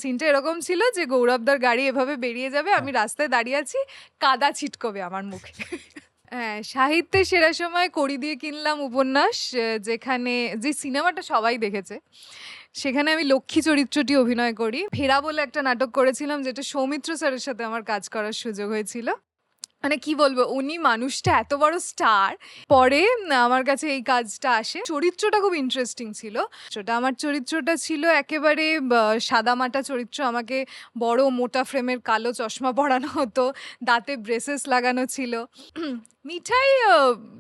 সিনটা এরকম ছিল যে গৌরবদার গাড়ি এভাবে বেরিয়ে যাবে, হ্যাঁ। আমি রাস্তায় দাঁড়িয়ে আছি, কাদা ছিটকবে আমার মুখে। হ্যাঁ, সাহিত্যের সেরা সময় কড়ি দিয়ে কিনলাম উপন্যাস, যেখানে যে সিনেমাটা সবাই দেখেছে, সেখানে আমি লক্ষ্মী চরিত্রটি অভিনয় করি। ফেরা বলে একটা নাটক করেছিলাম, যেটা সৌমিত্র স্যারের সাথে আমার কাজ করার সুযোগ হয়েছিল। মানে কি বলবো, উনি মানুষটা এত বড় স্টার। পরে আমার কাছে এই কাজটা আসে, চরিত্রটা খুব ইন্টারেস্টিং ছিল। আমার চরিত্রটা ছিল একেবারে সাদামাটা চরিত্র। আমাকে বড় মোটা ফ্রেমের কালো চশমা পরানো হতো, দাঁতে ব্রেসেস লাগানো ছিল। মিঠাই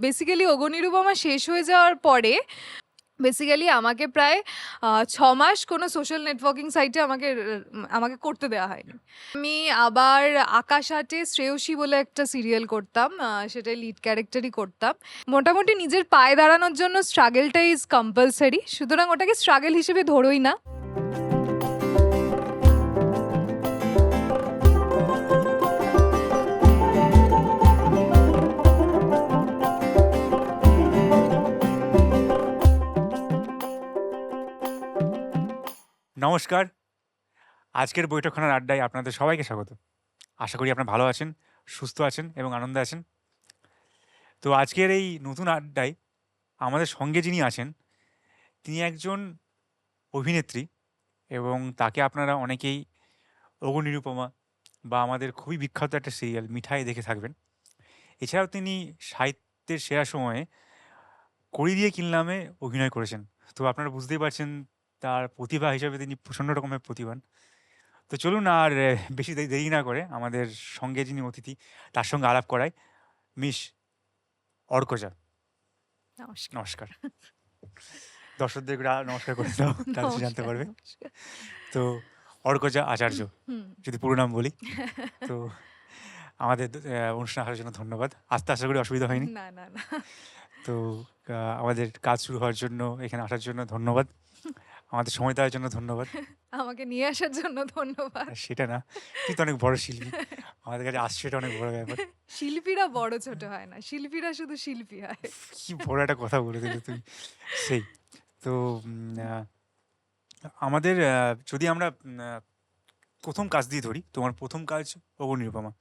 বেসিক্যালি অগ্নিরূপমা শেষ হয়ে যাওয়ার পরে বেসিক্যালি আমাকে প্রায় ৬ মাস কোনো সোশ্যাল নেটওয়ার্কিং সাইটে আমাকে করতে দেওয়া হয়নি। আমি আবার আকাশ আটে শ্রেয়সী বলে একটা সিরিয়াল করতাম, সেটাই লিড ক্যারেক্টারই করতাম। মোটামুটি নিজের পায়ে দাঁড়ানোর জন্য স্ট্রাগলটা ইজ কম্পালসারি, সুতরাং ওটাকে স্ট্রাগল হিসেবে ধরোই না। নমস্কার। আজকের বৈঠকখানার আড্ডায় আপনাদের সবাইকে স্বাগত। আশা করি আপনারা ভালো আছেন, সুস্থ আছেন এবং আনন্দে আছেন। তো আজকের এই নতুন আড্ডায় আমাদের সঙ্গে যিনি আছেন, তিনি একজন অভিনেত্রী এবং তাকে আপনারা অনেকেই অগ্নিরূপমা বা আমাদের খুবই বিখ্যাত একটা সিরিয়াল মিঠাই দেখে থাকবেন। এছাড়াও তিনি সাহিত্যের সেরা সময়ে কড়ি দিয়ে কিনলামে অভিনয় করেছেন। তো আপনারা বুঝতেই পারছেন তার প্রতিভা হিসেবে তিনি প্রচণ্ড রকমের প্রতিভান। তো চলুন আর বেশি দেরি না করে আমাদের সঙ্গে যিনি অতিথি তার সঙ্গে আলাপ করাই। মিস অর্কজা, নমস্কার। নমস্কার। দর্শকদের নমস্কার করে দাও, তারা কিছু জানতে নমস্কার, পারবে। নমস্কার। তো অর্কজা আচার্য, হুম। যদি পুরো নাম বলি। তো আমাদের অনুষ্ঠানে আসার জন্য ধন্যবাদ। আসতে আশা করি অসুবিধা হয়নি। না, না, না। তো আমাদের কাজ শুরু হওয়ার জন্য, এখানে আসার জন্য ধন্যবাদ। আমাদের সময় দেওয়ার জন্য ধন্যবাদ। আমাকে নিয়ে আসার জন্য ধন্যবাদ। সেটা না, তুই তো অনেক বড় শিল্পী, আমাদের কাছে আসছে এটা অনেক বড় ব্যাপার। শিল্পীরা বড় ছোট হয় না, শিল্পীরা শুধু শিল্পী হয়। কি বড় একটা কথা বলে দিলে তুই। সেই তো আমাদের যদি আমরা প্রথম কাজ দিয়ে ধরি, তোমার প্রথম কাজ অগ্নিরূপমা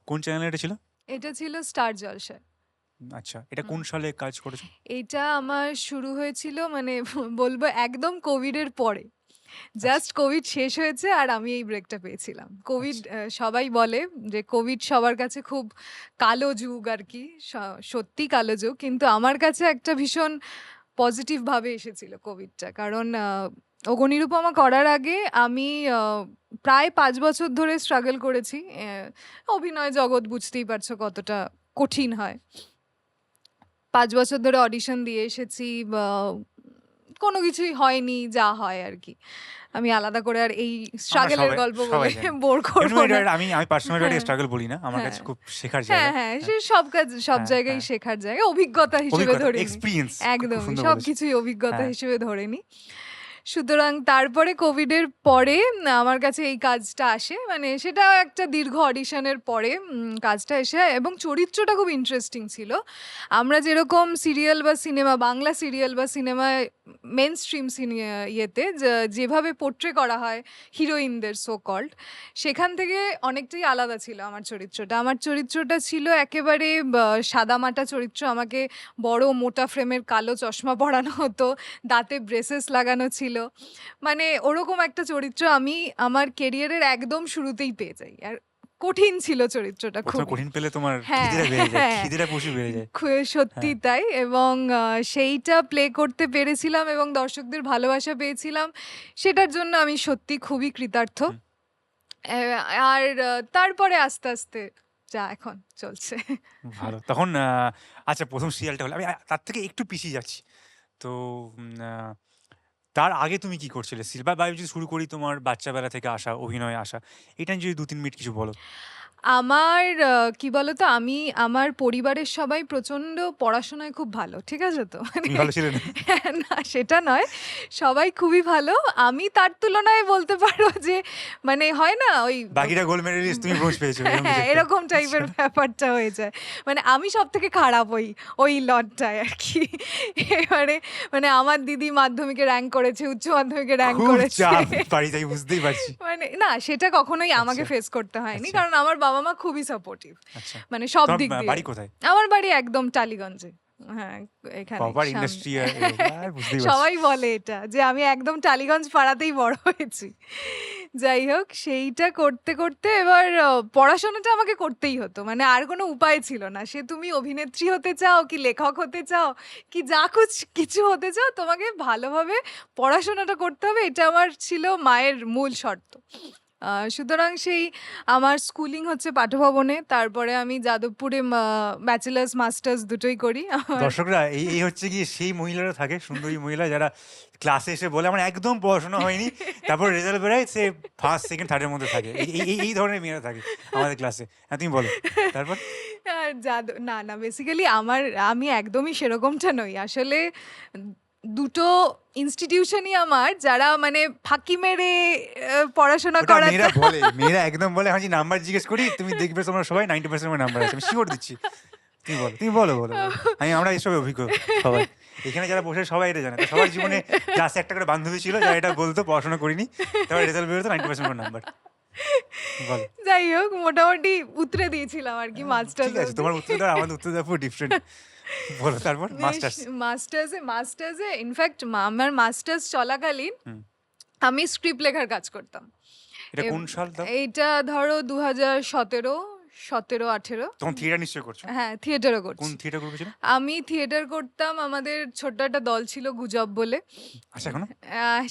কোন চ্যানেলে এটা ছিল? এটা ছিল স্টার জলসায়। আচ্ছা, এটা কোন হুম। সালে কাজ করেছো? এটা আমার শুরু হয়েছিল মানে বলবো একদম কোভিডের পরে। আচ্ছা, জাস্ট কোভিড শেষ হয়েছে আর আমি এই ব্রেকটা পেয়েছিলাম। কোভিড, আচ্ছা। সবাই বলে যে কোভিড সবার কাছে খুব কালো যুগ আরকি। সত্যি কালো যুগ। কিন্তু আমার কাছে একটা ভীষণ পজিটিভ ভাবে এসেছিল কোভিডটা। কারণ অগ্নিরূপমা করার আগে আমি আ প্রায় ৫ বছর ধরে স্ট্রাগল করেছি। অভিনয় জগৎ বুঝতেই পারছো কতটা কঠিন হয়। ৫ বছর ধরে অডিশন দিয়ে এসেছি, বা কোনো কিছুই হয়নি, যা হয় আরকি। আমি আলাদা করে আর এই আমরা স্ট্রাগল এর সবাই গল্প বলে সবাই জানি। বোর করব এমনি না। আমি আমি পার্সোনালি এটাকে হ্যাঁ, স্ট্রাগল বলি না। আমার হ্যাঁ, কাছে খুব শেখার হ্যাঁ, জায়গা। হ্যাঁ, হ্যাঁ, সে সব কাজ সব হ্যাঁ, জায়গায় হ্যাঁ। শেখার জায়গা। অভিজ্ঞতা হিসেবে অভিজ্ঞতা, ধরে নিই। এক্সপেরিয়েন্স, খুব একদমই সুন্দর বলেছো। সবকিছুই অভিজ্ঞতা হ্যাঁ, হিসেবে ধরে নিই। সুতরাং তারপরে কোভিডের পরে আমার কাছে এই কাজটা আসে। মানে সেটাও একটা দীর্ঘ অডিশনের পরে কাজটা এসে, এবং চরিত্রটা খুব ইন্টারেস্টিং ছিল। আমরা যেরকম সিরিয়াল বা সিনেমা, বাংলা সিরিয়াল বা সিনেমায় মেইনস্ট্রিম ইয়েতে যেভাবে পোট্রে করা হয় হিরোইনদের সো কল্ড, সেখান থেকে অনেকটাই আলাদা ছিল আমার চরিত্রটা। আমার চরিত্রটা ছিল একেবারে সাদামাটা চরিত্র। আমাকে বড় মোটা ফ্রেমের কালো চশমা পরানো হতো, দাঁতে ব্রেসেস লাগানো ছিল। মানে ওরকম একটা চরিত্র আমি আমার কেরিয়ারের একদম শুরুতেই পেয়ে যাই। আর কঠিন ছিল চরিত্রটা ১ম এ খুবই। কঠিন পেলে তোমার হ্যাঁ, খিদেটা বেড়ে যায়। হ্যাঁ। খিদেটা প্রচুর বেড়ে যায়। সত্যি হ্যাঁ, তাই, এবং সেইটা প্লে করতে পেরেছিলাম এবং দর্শকদের ভালোবাসা পেয়েছিলাম। সেটার জন্য আমি সত্যি খুবই কৃতার্থ। হুম। আর তারপরে আস্তে, আস্তে যা এখন চলছে। ভালো। তখন আচ্ছা, ১ম সিরিয়ালটা হলো, আমি তার থেকে একটু পিছিয়ে যাচ্ছি। তো উম আ তার আগে তুমি কি করছিলে? বা যদি শুরু করি তোমার বাচ্চাবেলা থেকে আসা, অভিনয়ে আসা, এটা নিয়ে যদি ২-৩ মিনিট কিছু বলো? আমার কি বলতো, আমি আমার পরিবারের সবাই প্রচন্ড পড়াশোনায় খুব ভালো, ঠিক আছে তো? মানে তুমি ভালো ছিলে না? না, সেটা নয়, সবাই খুবই ভালো। আমি তার তুলনায় বলতে পারো যে মানে হয় না ওই বাকিরা গোল্ড মেডেলিস্ট, তুমি ব্রোঞ্জ পেয়েছো, এরকম কিছু হ্যাঁ, একটা। এরকম টাইপের আচ্ছা। ব্যাপারটা হয়ে যায়। মানে আমি সব থেকে খারাপ ওই লটটায় আর কি। এবারে মানে আমার দিদি মাধ্যমিকে র্যাঙ্ক করেছে, উচ্চ মাধ্যমিকে র্যাঙ্ক খুব করেছে। চাপ বাড়িতে, আমি বুঝতেই পারছি। মানে না, সেটা কখনোই আমাকে আচ্ছা, ফেস করতে হয়নি, আচ্ছা, কারণ আমার বাবা মা খুবই সাপোর্টিভ, আচ্ছা। মানে সব তোমার দিক দিয়ে। বাড়ি কোথায়? আমার বাড়ি একদম টালিগঞ্জে, হ্যাঁ, এখানে প্রপার সামনে। ইন্ডাস্ট্রি, বুঝতেই পারছি। সবাই বলে এটা যে আমি একদম টালিগঞ্জ পাড়াতেই বড় হয়েছি। যাই হোক, সেইটা করতে করতে এবার পড়াশোনাটা আমাকে করতেই হতো, মানে আর কোনো উপায় ছিল না। সে তুমি অভিনেত্রী হতে চাও কি লেখক হতে চাও কি যা কিছু হতে চাও, তোমাকে ভালোভাবে পড়াশোনাটা করতে হবে, এটা আমার ছিল মায়ের মূল শর্ত। সুতরাং সেই আমার স্কুলিং হচ্ছে পাঠভবনে, তারপরে আমি যাদবপুরে ব্যাচেলার্স মাস্টার্স দুটোই করি। আমার দর্শকরা, এই এই হচ্ছে গিয়ে সেই মহিলারা থাকে, সুন্দরী মহিলা, যারা ক্লাসে এসে বলে আমার একদম পড়াশোনা হয়নি, তারপর রেজাল্ট বেরোয় সে ফার্স্ট সেকেন্ড থার্ডের মধ্যে থাকে। এই ধরনের মেয়েরা থাকে আমাদের ক্লাসে। হ্যাঁ, তুমি বলো তারপর। আর না বেসিক্যালি আমি একদমই সেরকমটা নই আসলে। দুটো ইনস্টিটিউশনই আমার, যারা মানে ফাঁকি মেরে পড়াশোনা ওটা মেয়েরা করাতে। বলে, মেয়েরা একদম বলে আমি নাম্বার জিজ্ঞেস করি, তুমি দেখবে তোমরা সবাই 90% নাম্বার আছে, আমি শিওর দিচ্ছি। তুমি বলো। আমরা এসবে অভিজ্ঞ সবাই, এখানে যারা বসে সবাই এটা জানে। তো সবার জীবনে ক্লাসে একটা করে বান্ধবী ছিল যারা এটা বলতো পড়াশোনা করিনি, তারপর রেজাল্ট বেরোতো 90% নাম্বার। বলো। যাই হোক, মোটামুটি উতরে দিয়েছিলাম আর কি মাস্টার্স। ঠিক আছে, তোমার উত্তর আর আমাদের উত্তর পুরো ডিফারেন্ট। বলো তারপর। মাস্টার্স। মাস্টার্সে ইনফ্যাক্ট আমার মাস্টার্স চলাকালীন হুম। আমি স্ক্রিপ্ট লেখার কাজ করতাম। এটা কোন সাল তাও? এইটা ধরো 2017-18। তখন থিয়েটার নিশ্চয় করছো? হ্যাঁ, থিয়েটারও কোন করছি। থিয়েটার গ্রুপে ছিল? আমি থিয়েটার করতাম, আমাদের ছোট্ট একটা দল ছিল গুজব বলে। আচ্ছা, এখনো?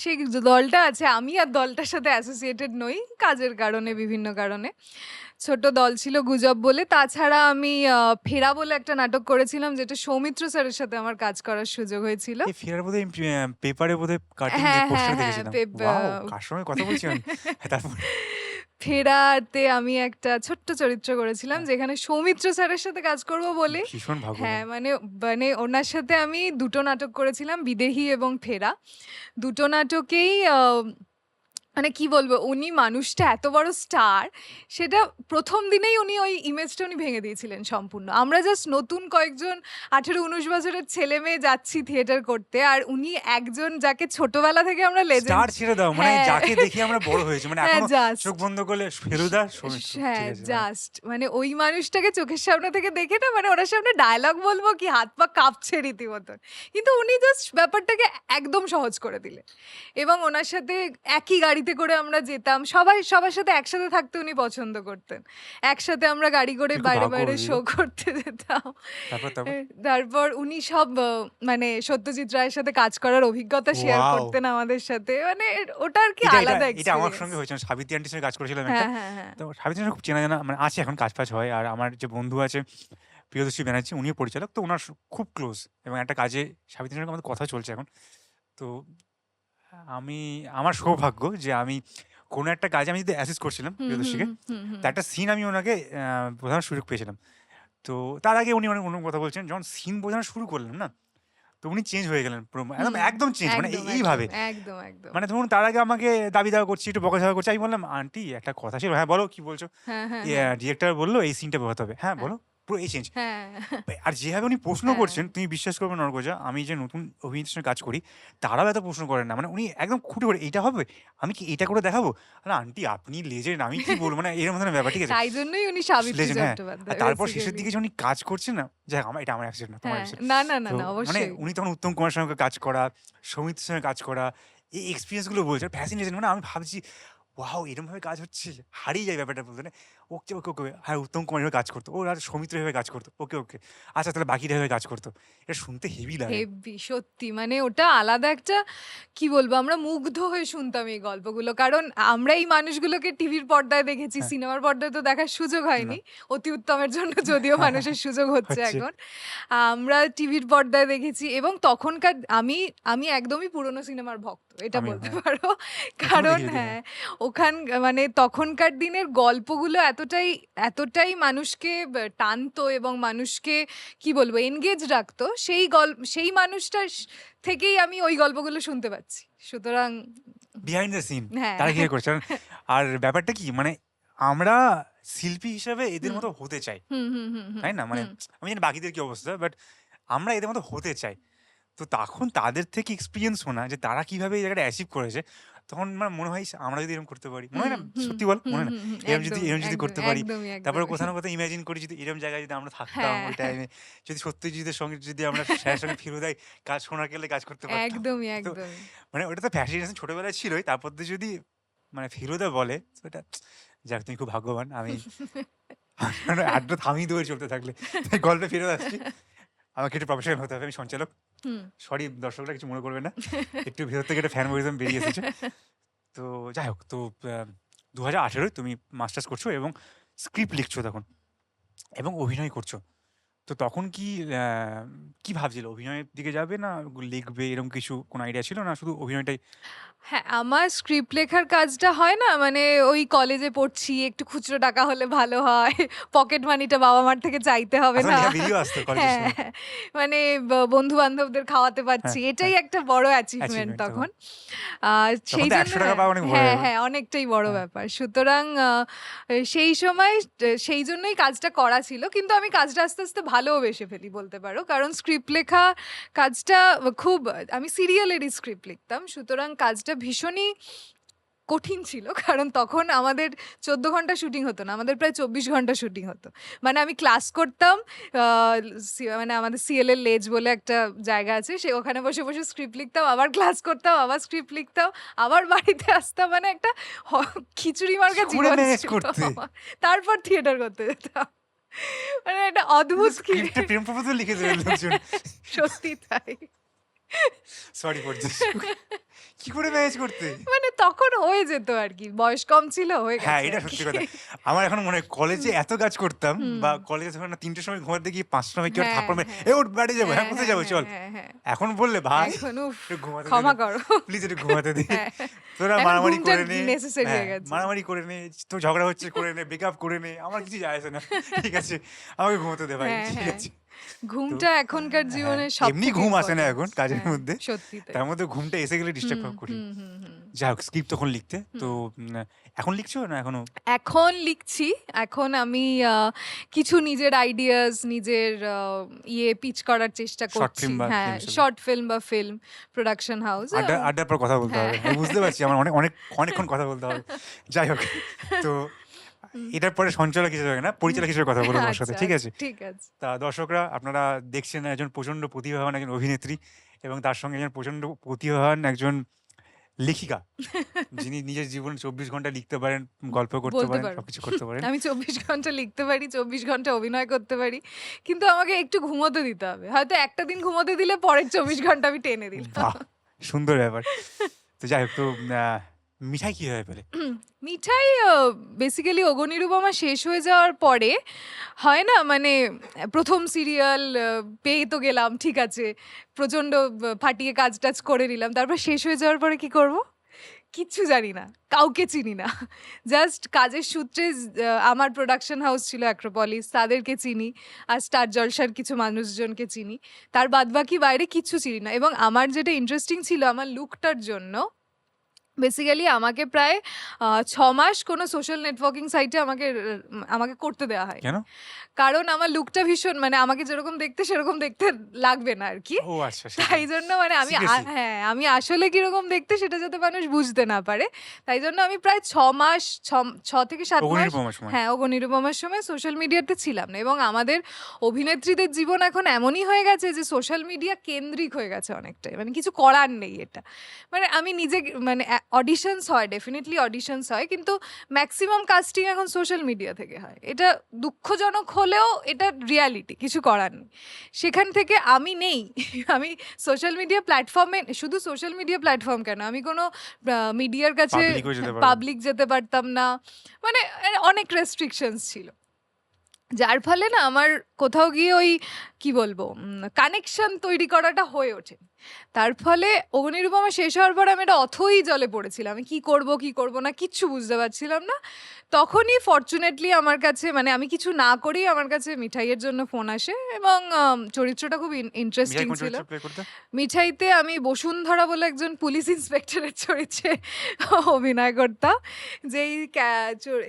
সেই দলটা আছে, আমি আর দলটার সাথে অ্যাসোসিয়েটেড নই, কাজের কারণে, বিভিন্ন কারণে। ছোট দল ছিল গুজব বলে। তাছাড়া আমি ফেরা বলে একটা নাটক করেছিলাম, যেটা সৌমিত্র স্যারের সাথে আমার কাজ করার সুযোগ হয়েছিল। এই ফেরার বোধহয় পেপারে বোধহয় কাটিং হ্যাঁ, পোস্টার হ্যাঁ, দেখেছিলাম। হ্যাঁ, ওয়াও, কার সঙ্গে কথা বলছি আমি। তারপর? ফেরাতে আমি একটা ছোট্ট চরিত্র করেছিলাম, হ্যাঁ। যেখানে সৌমিত্র স্যারের সাথে কাজ করব বলে। ভীষণ ভাগ্যবান। হ্যাঁ, মানে মানে ওনার সাথে আমি দুটো নাটক করেছিলাম, বিদেহী এবং ফেরা। দুটো নাটকেই মানে কি বলবো, উনি মানুষটা এত বড় স্টার, সেটা প্রথম দিনেই ওই ইমেজটা ভেঙে দিয়েছিলেন সম্পূর্ণ। আমরা জাস্ট নতুন কয়েকজন 18-19 বছরের ছেলে মেয়ে যাচ্ছি থিয়েটার করতে, আর উনি একজন যাকে ছোটবেলা থেকে আমরা স্টার লেজেন্ড। ছেড়ে দাও, মানে হ্যাঁ। যাকে দেখে আমরা বড় হয়েছি, মানে হ্যাঁ, এখনো just। চোখ বন্ধ করলে ফেলুদা, সৌমিত্র। হ্যাঁ, ঠিক আছে, জাস্ট মানে ওই মানুষটাকে চোখের সামনে থেকে দেখে না, মানে ওনার সামনে ডায়লগ বলবো কি হাত পা কাঁপছে রীতিমতন। কিন্তু উনি জাস্ট ব্যাপারটাকে একদম সহজ করে দিলেন। এবং ওনার সাথে একই গাড়িতে করে আমরা যেতাম, সবার সাথে একসাথে থাকতে উনি পছন্দ করতেন। একসাথে আমরা গাড়ি করে খুব বাইরে ভাগ্য বাইরে দিল। শো করতে যেতাম। তারপর? তারপর উনি সব মানে সত্যজিৎ রায়ের সাথে কাজ করার অভিজ্ঞতা শেয়ার Wow! করতেন আমাদের সাথে, মানে ওটা আর কি এটা আলাদা এটা আমার এক্সপিরিয়েন্স। সঙ্গে হয়েছে, আমি সাবিত্রী আন্টির সঙ্গে কাজ করেছিলাম একটা। হ্যাঁ, হ্যাঁ, হ্যাঁ। তো সাবিত্রী আন্টি খুব চেনা জানা মানে আছে, এখন কাজ হয়। আর আমার যে বন্ধু আছে প্রিয়দর্শী ব্যানার্জি, উনিও পরিচালক, তো ওনার খুব ক্লোজ, এবং একটা কাজে সাবিত্রী সঙ্গে আমাদের কথা চলছে এখন। তো আমার সৌভাগ্য যে আমি কোনো একটা কাজে আমি যদি অ্যাসিস্ট করছিলাম হুম, প্রিয়দর্শীকে, হুম, হুম, হুম। তো একটা সিন আমি ওনাকে বোঝানোর সুযোগ পেয়েছিলাম। তো তার আগে উনি অনেক অন্য কথা বলছেন, যখন সিন বোঝানো শুরু করলেন না, তো উনি চেঞ্জ হয়ে গেলেন পুরো, একদম চেঞ্জ, মানে একদম, এইভাবে। একদম, একদম। মানে ধরুন তার আগে আমাকে দাবি দাওয়া করছি, একটু বকাঝকা করছি, আমি বললাম আন্টি একটা কথা ছিল। হ্যাঁ বলো, কি বলছো? হ্যাঁ, হ্যাঁ, হ্যাঁ, ডিরেক্টর বললো এই সিনটা বোঝাতে হবে। হ্যাঁ হ্যাঁ, বলো, পুরো এই চেঞ্জ। হ্যাঁ, আর যেভাবে উনি প্রশ্ন হ্যাঁ। করছেন, তুমি বিশ্বাস করবে নরগোজা, আমি যে নতুন অভিনেত্রীর সঙ্গে কাজ করি, তারাও এত প্রশ্ন করেন না। মানে উনি একদম খুঁটে করে এইটা হবে, আমি কি এটা করে দেখাবো? না আন্টি আপনি লেজেন্ড, আমি কি বলবো, মানে এরকম ধরনের ব্যাপার। ঠিক আছে, তাই জন্যই উনি সাবিত্রী লেজেন্ড, হ্যাঁ। আর চট্টোপাধ্যায় তারপর শেষের basically। দিকে যখন উনি কাজ করছেন না, যাই হোক, এটা আমার অ্যাক্সিডেন্ট না, তোমার হ্যাঁ, accident। না, না, না, তো না, মানে অবশ্যই। উনি তখন উত্তম কুমারের সঙ্গে কাজ করা, সৌমিত্রের সঙ্গে কাজ করা, এই এক্সপিরিয়েন্স গুলো বলছে, ফ্যাসিনেশন। মানে আমি ভাবছি ওয়াও, এরকম ভাবে কাজ হচ্ছে, হারিয়ে যায় ব্যাপারটা বলতে। না ওকে ওকে ওকে, হ্যাঁ উত্তম কুমার এভাবে কাজ করতো, ও আর সৌমিত্র এভাবে কাজ করতো, ওকে ওকে, আচ্ছা তাহলে বাকিরা এভাবে কাজ করতো। এটা শুনতে হেভি লাগে। হেব্বি সত্যি, মানে ওটা আলাদা একটা, কি বলবো, আমরা মুগ্ধ হয়ে শুনতাম এই গল্পগুলো, কারণ আমরা এই মানুষগুলোকে টিভির পর্দায় দেখেছি, হ্যাঁ। সিনেমার পর্দায় তো দেখার সুযোগ হয়নি। না। অতি উত্তমের জন্য যদিও মানুষের সুযোগ হচ্ছে হচ্ছে। এখন। আমরা টিভির পর্দায় দেখেছি, এবং তখনকার আমি একদমই পুরনো সিনেমার ভক্ত। এটা আমিও, বলতে হ্যাঁ। পারো। এখনো কারণ দেখি যদি, হ্যাঁ। মানে তখনকার দিনের গল্পগুলো এতটাই মানুষকে টানতো এবং মানুষকে কি বলবো এনগেজ রাখতো, সেই মানুষটার থেকেই আমি ওই গল্পগুলো শুনতে পাচ্ছি। সুতরাং বিহাইন্ড দ্য সিন হ্যাঁ। তারা কিভাবে করছে। আর ব্যাপারটা কি মানে আমরা শিল্পী হিসাবে এদের হুম। মতো হতে চাই, হুম, হুম, হুম, হুম, তাই না? মানে হুম। আমি জানি বাকিদের কি অবস্থা, বাট আমরা এদের মতো হতে চাই। তো তখন তাদের থেকে এক্সপেরিয়েন্স শোনা যে তারা কিভাবে এই জায়গাটা অ্যাচিভ করেছে, তখন মানে মনে হয় আমরা যদি এরকম করতে পারি, মনে হয় হুম, না? হুম, সত্যি বল, হুম, মনে হয় না? হুম, হুম। এরম যদি একদমই, এরম যদি একদমই, করতে পারি, একদমই, তারপরে একদমই। কোথাও না কোথাও ইমাজিন করি যদি এরম জায়গায় যদি আমরা থাকতাম হ্যাঁ, ওই হ্যাঁ। টাইমে, যদি সত্যজিতের সঙ্গে যদি আমরা স্যারের সঙ্গে ফিরোদায় কাজ শোনার গেলে কাজ করতে পারতাম। একদমই, তো একদমই। মানে ওটা তো ফ্যাসিনেশন ছোটবেলায় ছিলই। তারপর দিয়ে যদি মানে ফিরোদা বলে তো এটা যাক তুমি খুব ভাগ্যবান। আমি আড্ডা থামিয়ে দেবো চলতে থাকলে। তাই গল্পে ফেরত আসছি। আমাকে একটু প্রফেশনাল হতে হবে। আমি সঞ্চালক। হুম। সরি দর্শকরা কিছু মনে করবেন না। একটু ভেতর থেকে একটা ফ্যানবয়িজম বেরিয়ে এসেছে। তো যাই হোক, তো ২০১৮ য় তুমি মাস্টার্স করছো এবং স্ক্রিপ্ট লিখছো তখন এবং অভিনয় করছো। তো তখন কি ভাবছিলে? অভিনয়ের দিকে যাবে না লিখবে, এরকম কিছু কোনো আইডিয়া ছিল, না শুধু অভিনয়টাই? হ্যাঁ, আমার স্ক্রিপ্ট লেখার কাজটা হয় না মানে ওই কলেজে পড়ছি, একটু খুচরো টাকা হলে ভালো হয়। পকেট মানিটা বাবা-মার থেকে চাইতে হবে আসলে না। লেখা বেরিয়েও আসতো কলেজের হ্যাঁ, সময়। হ্যাঁ। মানে বন্ধু-বান্ধবদের খাওয়াতে পারছি। হ্যাঁ, এটাই হ্যাঁ। একটা বড় অ্যাচিভমেন্ট অ্যাচিভমেন্ট তখন। তখন। আ তখন তো সেইজন্য ৳১০০ হ্যাঁ, পাওয়া অনেক বড় হ্যাঁ, ব্যাপার। হ্যাঁ, অনেকটাই বড় হ্যাঁ। ব্যাপার। সুতরাং সেই সময় সেইজন্যই কাজটা করা ছিল। কিন্তু আমি কাজটা আস্তে, আস্তে ভালোও বেসে ফেলি বলতে পারো। কারণ স্ক্রিপ্ট লেখা কাজটা খুব আমি সিরিয়ালেরই স্ক্রিপ্ট লিখতাম। সুতরাং কাজটা ভীষণই কঠিন ছিল। কারণ তখন আমাদের ১৪ ঘন্টা শুটিং হতো না। আমাদের প্রায় ২৪ ঘন্টা শুটিং হতো। মানে আমি ক্লাস করতাম। আ মানে আমাদের সিএল এর লেজ বলে একটা জায়গা আছে। ওখানে বসে, বসে স্ক্রিপ্ট লিখতাম। আবার ক্লাস করতাম, আবার স্ক্রিপ্ট লিখতাম। আবার বাড়িতে আসতাম। মানে একটা হ খিচুড়ি কি মার্কা করে জীবন ম্যানেজ ছিল করতে? আমার। তারপর থিয়েটার করতে যেতাম। মানে একটা তুমি তো অদ্ভুত স্ক্রিপ্টে প্রেম প্রপোজাল লিখে দেবে লোকজন। সত্যি তাই। Sorry for this. কি করে ম্যানেজ করতে? মানে তখন হয়ে যেত আরকি। বয়স কম ছিল, হয়ে হ্যাঁ, গেছে এটা আরকি। সত্যি কথা। আমার এখনো মনে হয় কলেজে হুম, এত কাজ করতাম, হুম। বা কলেজে যখন ৩ টের সময় ঘুমাতে গিয়ে ৫ টার সময় কেউ একটা হ্যাঁ, থাপ্পড় মেরে, হ্যাঁ। "এ উঠ বাড়ি যাবো।" "হ্যাঁ, হ্যাঁ, কোথায় হ্যাঁ, যাবো? হ্যাঁ, চল।" হ্যাঁ, হ্যাঁ। এখন বললে, "ভাই এখন উফ একটু ঘুমাতে দে ক্ষমা না। করো। প্লিজ একটু ঘুমাতে দে। হ্যাঁ, তোরা এখন মারামারি ঘুমটা করে নে, নেসেসারি হ্যাঁ, হয়ে গেছে। মারামারি করে নে, তোর ঝগড়া হচ্ছে করে নে, ব্রেকআপ করে নে। আমার কিছু যায় আসে না। ঠিক আছে? আমাকে ঘুমোতে দে ভাই।" হ্যাঁ, ঠিক হ্যাঁ। আছে? তো ঘুমটা এখনকার হ্যাঁ, জীবনের এমনি সবথেকে ঘুম আসে না ইম্পোর্টেন্ট। এখন কাজের হ্যাঁ, মধ্যে। সত্যি তাই। তার মধ্যে ঘুমটা এসে গেলে ডিস্টার্ব হুম, করা কঠিন। হুম, হুম, হুম, যাই হোক, স্ক্রিপ্ট তখন লিখতে। তো হুম। এখন লিখছো না এখনো? এখন লিখছি। এখন আমি কিছু নিজের আইডিয়াস, নিজের পিচ করার চেষ্টা শর্ট করছি। ফিল্ম বা হ্যাঁ, ফিল্ম হিসেবে? শর্ট ফিল্ম বা ফিল্ম প্রোডাকশন হাউস। আড্ডার পর কথা বলতে হ্যাঁ। হবে। আমি বুঝতে পারছি আমার অনেকক্ষণ কথা বলতে হবে। যাই হোক, তো হুম, এটার পরে সঞ্চালক হিসেবে না, হুম। পরিচালক হিসেবে কথা বলবো তোমার সাথে। আচ্ছা, ঠিক আচ্ছা। আছে? ঠিক আছে। তা দর্শকরা আপনারা দেখছেন একজন প্রচন্ড প্রতিভাবান একজন অভিনেত্রী এবং তার সঙ্গে একজন প্রচন্ড প্রতিভাবান একজন লেখিকা। যিনি নিজের জীবনে ২৪ ঘন্টা লিখতে পারেন, গল্প করতে বলতে পারেন, পারো। সবকিছু করতে পারেন। আমি ২৪ ঘন্টা লিখতে পারি, ২৪ ঘন্টা অভিনয় করতে পারি। কিন্তু আমাকে একটু ঘুমোতে দিতে হবে। হয়তো একটা দিন ঘুমোতে দিলে পরের ২৪ ঘন্টা আমি টেনে দিলাম। বাহ! সুন্দর ব্যাপার। তো যাই হোক, তো মিঠাই কিভাবে পেলে? মিঠাই বেসিক্যালি 'অগ্নিরূপমা' শেষ হয়ে যাওয়ার পরে হয় না মানে ১ম সিরিয়াল পেয়ে তো গেলাম, ঠিক আছে। প্রচণ্ড ফাটিয়ে কাজ-টাজ করে নিলাম। তারপর শেষ হয়ে যাওয়ার পরে কি করব? কিচ্ছু জানি না। কাউকে চিনি না। জাস্ট কাজের সূত্রে আমার প্রোডাকশন হাউস ছিল 'অ্যাক্রোপলিস', তাদেরকে চিনি। আর 'স্টার জলসার' কিছু মানুষজনকে চিনি। তার বাদবাকি বাইরে কিচ্ছু চিনি না। এবং আমার যেটা ইন্টারেস্টিং ছিল আমার লুকটার জন্য বেসিক্যালি আমাকে প্রায় ৬ মাস কোনো সোশ্যাল নেটওয়ার্কিং সাইটে আমাকে করতে দেওয়া হয়নি। কেন? কারণ আমার লুকটা ভীষণ মানে আমাকে যেরকম দেখতে সেরকম দেখতে লাগবে না আরকি। ও আচ্ছা, তাই সেজন্য। জন্য মানে সিক্রেসি। হ্যাঁ, আমি আসলে কিরকম দেখতে সেটা যাতে মানুষ বুঝতে না পারে। তাই জন্য আমি প্রায় ৬ থেকে ৭ মাস অগ্নিরূপমার সময়। হ্যাঁ, 'অগ্নিরূপমার' সময় সোশ্যাল মিডিয়াতে ছিলাম না। এবং আমাদের অভিনেত্রীদের জীবন এখন এমনই হয়ে গেছে যে সোশ্যাল মিডিয়া কেন্দ্রিক হয়ে গেছে অনেকটাই। মানে কিছু করার নেই এটা। মানে আমি নিজে মানে অডিশনস হয়, ডেফিনিটলি অডিশনস হয়। কিন্তু মেক্সিমাম কাস্টিং এখন সোশ্যাল মিডিয়া থেকে হয়। এটা দুঃখজনক হলেও এটা রিয়ালিটি, কিছু করার নেই। সেখান থেকে আমি নেই। আমি সোশ্যাল মিডিয়া প্ল্যাটফর্মে, শুধু সোশ্যাল মিডিয়া প্ল্যাটফর্ম কেন, আমি কোনো মিডিয়ার কাছে পাবলিকও যেতে পারো। পাবলিক যেতে পারতাম না। মানে অনেক রেস্ট্রিকশনস ছিল। যার ফলে না আমার কোথাও গিয়ে ওই কি বলবো কানেকশন তৈরি করাটা হয়ে ওঠে। তার ফলে অগ্নিরূপমা শেষ হওয়ার পর আমি একটা অথই জলে পড়েছিলাম, আমি কি করব না কিচ্ছু বুঝতে পারছিলাম না। তখনই ফরচুনেটলি আমার কাছে মানে আমি কিছু না করেই আমার কাছে মিঠাইয়ের জন্য ফোন আসে এবং চরিত্রটা খুব মিঠাই ইন্টারেস্টিং কোন ছিল। চরিত্র প্লে করতে? মিঠাইতে আমি বসুন্ধরা বলে একজন পুলিশ ইন্সপেক্টরের চরিত্রে অভিনয় করতাম, যেই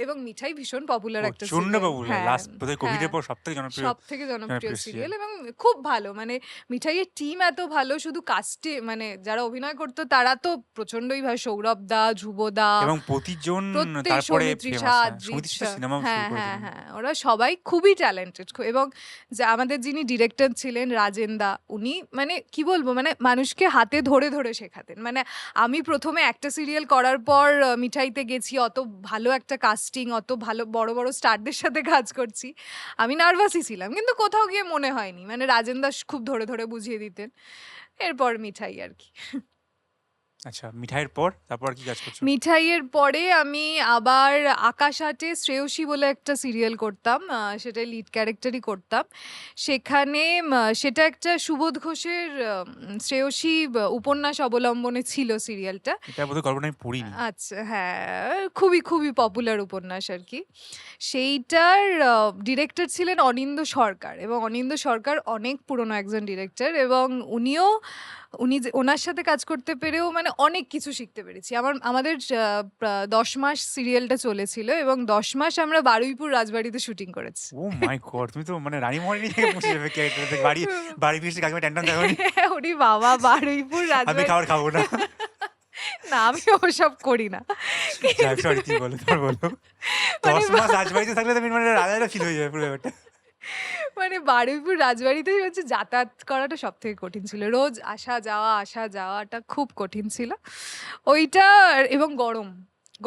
এবং মিঠাই ভীষণ পপুলার একটা প্রচন্ড সিরিয়াল। পপুলার, হ্যাঁ লাস্ট বোধহয় কোভিডের হ্যাঁ, পর সব থেকে জনপ্রিয় সব থেকে জনপ্রিয় জনপ্রিয় সিরিয়াল সিরিয়াল। এবং খুব ভালো মানে মিঠাইয়ের টিম এত ভালো, শুধু কাস্টে মানে যারা অভিনয় করতো তারা তো প্রচন্ডই ভাই, সৌরভ দা, ধ্রুব দা, এবং প্রতিজন প্রত্যেক তারপরে সৌমিত্রিষা, ফেমাস, আদ্রিত সৌমিত্রিষা শাহ, সিনেমা শুরু হ্যাঁ হ্যাঁ করেছিলেন। হ্যাঁ, ওরা সবাই খুবই ট্যালেন্টেড এবং যে আমাদের যিনি ডিরেক্টর ছিলেন রাজেন দা, উনি মানে কি বলবো মানে মানুষকে হাতে ধরে ধরে শেখাতেন। মানে আমি প্রথমে একটা সিরিয়াল করার পর মিঠাইতে গেছি, অত ভালো একটা কাস্টিং, অত ভালো বড় বড় স্টারদের সাথে কাজ করছি, আমি নার্ভাসই ছিলাম, কিন্তু কোথাও গিয়ে মনে হয়নি, মানে রাজেন দাস খুব ধরে ধরে বুঝিয়ে দিতেন। এরপর মিঠাই আর কি। আচ্ছা, মিঠাইয়ের পর তারপর আর কি কাজ করছো? মিঠাইয়ের পরে আমি আবার আকাশ আটে শ্রেয়সী বলে একটা সিরিয়াল করতাম, সেটা লিড ক্যারেক্টারই করতাম। সেখানে সেটা একটা সুবোধ ঘোষের শ্রেয়সী উপন্যাস অবলম্বনে ছিল সিরিয়ালটা। এটা বোধহয় গল্পটা আমি পড়িনি। আচ্ছা হ্যাঁ, খুবই খুবই পপুলার উপন্যাস আর কি। সেইটার ডিরেক্টর ছিলেন অনিন্দ সরকার, এবং অনিন্দ সরকার অনেক পুরনো একজন ডিরেক্টর, এবং উনি যে ওনার সাথে কাজ করতে পেরেও মানে অনেক কিছু শিখতে পেরেছি। আমাদের 10 মাস সিরিয়ালটা চলেছিল এবং 10 মাস আমরা বারুইপুর রাজবাড়িতে শুটিং করেছি। ও মাই গড! তুমি তো মানে রানী মহারানী থেকে বসে যাবে ক্যারেক্টার থেকে, বাড়ি বাড়ি ফিরে এসে কাকিমা ট্যান দেখাওনি? ওরে বাবা, বারুইপুর আমি রাজবাড়ি খাবার খাবো না। না, আমি ওসব করি না। যাক, সরি, কি বলো তোমার বলো। মানে 10 মাস রাজবাড়িতে থাকলে তুমি মানে রাজা ফিল হয়ে যাবে পুরো ব্যাপারটা। মানে বারুইপুর রাজবাড়িতেই হচ্ছে যাতায়াত করাটা সব থেকে কঠিন ছিল, রোজ আসা যাওয়াটা খুব কঠিন ছিল ওইটা। এবং